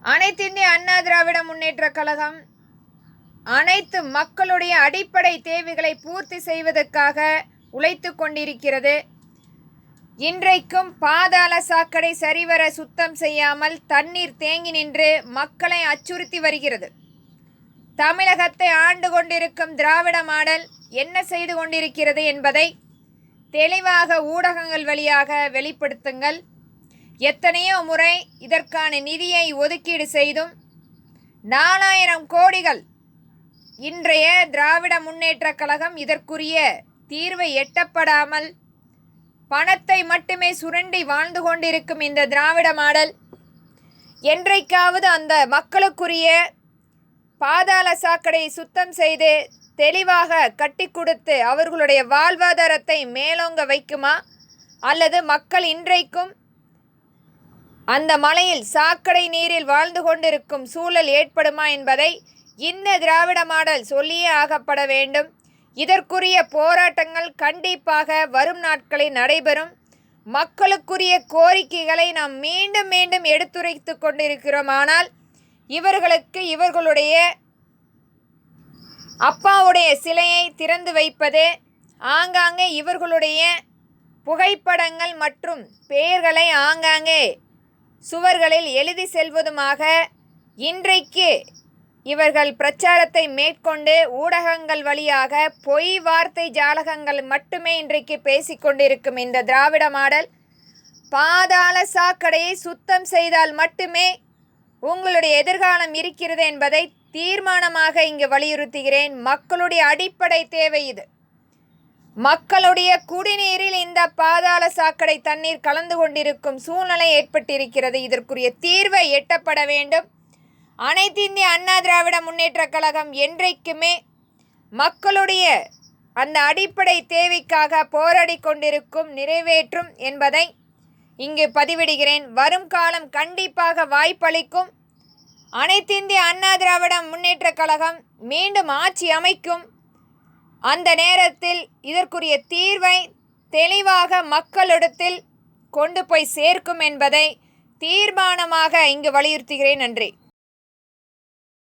அனைத்திந்திய அண்ணா திராவிட முன்னேற்றக் கழகம் அனைத்து மக்களுடைய அடிப்படை தேவைகளை பூர்த்தி செய்வதற்காக உழைத்து கொண்டிருக்கிறது. இன்றைக்கும் பாதாள சாக்கடை சரிவர சுத்தம் செய்யாமல் தண்ணீர் தேங்கி நின்று மக்களை அச்சுறுத்தி வருகிறது. தமிழகத்தை ஆண்டு கொண்டிருக்கும் திராவிட மாடல் என்ன செய்து கொண்டிருக்கிறது என்பதை தெளிவாக ஊடகங்கள் வழியாக வெளிப்படுத்துங்கள். எத்தனையோ முறை இதற்கான நிதியை ஒதுக்கீடு செய்தும் 4000 கோடிகள் இன்றைய திராவிட முன்னேற்றக் கழகம் இதற்குரிய தீர்வை எட்டப்படாமல் பணத்தை மட்டுமே சுரண்டி வாழ்ந்து கொண்டிருக்கும் இந்த திராவிட மாடல் என்றைக்காவது அந்த மக்களுக்குரிய பாதாள சாக்கடை சுத்தம் செய்து தெளிவாக கட்டி கொடுத்து அவர்களுடைய வாழ்வாதாரத்தை மேலோங்க வைக்குமா, அல்லது மக்கள் இன்றைக்கும் அந்த மலையில் சாக்கடை நீரில் வாழ்ந்து கொண்டிருக்கும் சூழல் ஏற்படுமா என்பதை இந்த திராவிட மாடல் சொல்லியே ஆகப்பட வேண்டும். இதற்குரிய போராட்டங்கள் கண்டிப்பாக வரும் நாட்களில் நடைபெறும். மக்களுக்குரிய கோரிக்கைகளை நாம் மீண்டும் மீண்டும் எடுத்துரைத்து கொண்டிருக்கிறோம். ஆனால் இவர்களுக்கு இவர்களுடைய அப்பாவுடைய சிலையை திறந்து வைப்பது, ஆங்காங்கே இவர்களுடைய புகைப்படங்கள் மற்றும் பெயர்களை ஆங்காங்கே சுவர்களில் எழுதி செல்வதுமாக இன்றைக்கு இவர்கள் பிரச்சாரத்தை மேற்கொண்டு ஊடகங்கள் வழியாக பொய் வார்த்தை ஜாலகங்கள் மட்டுமே இன்றைக்கு பேசிக்கொண்டிருக்கும் இந்த திராவிட மாடல் பாதாள சாக்கடையை சுத்தம் செய்தால் மட்டுமே உங்களுடைய எதிர்காலம் இருக்கிறது என்பதை தீர்மானமாக இங்கு வலியுறுத்துகிறேன். மக்களுடைய அடிப்படை தேவை இது. மக்களுடைய குடிநீரில் இந்த பாதாள சாக்கடை தண்ணீர் கலந்து கொண்டிருக்கும் சூழ்நிலை ஏற்பட்டிருக்கிறது. இதற்குரிய தீர்வை எட்டப்பட வேண்டும். அனைத்திந்திய அண்ணா திராவிட முன்னேற்றக் கழகம் என்றைக்குமே மக்களுடைய அந்த அடிப்படை தேவைக்காக போராடி கொண்டிருக்கும், நிறைவேற்றும் என்பதை இங்கு பதிவிடுகிறேன். வரும் காலம் கண்டிப்பாக வாய்ப்பளிக்கும். அனைத்திந்திய அண்ணா திராவிட முன்னேற்றக் கழகம் மீண்டும் ஆட்சி அமைக்கும். அந்த நேரத்தில் இதற்குரிய தீர்வை தெளிவாக மக்களிடத்தில் கொண்டு போய் சேர்க்கும் என்பதை தீர்மானமாக இங்கு வலியுறுத்துகிறேன். நன்றி.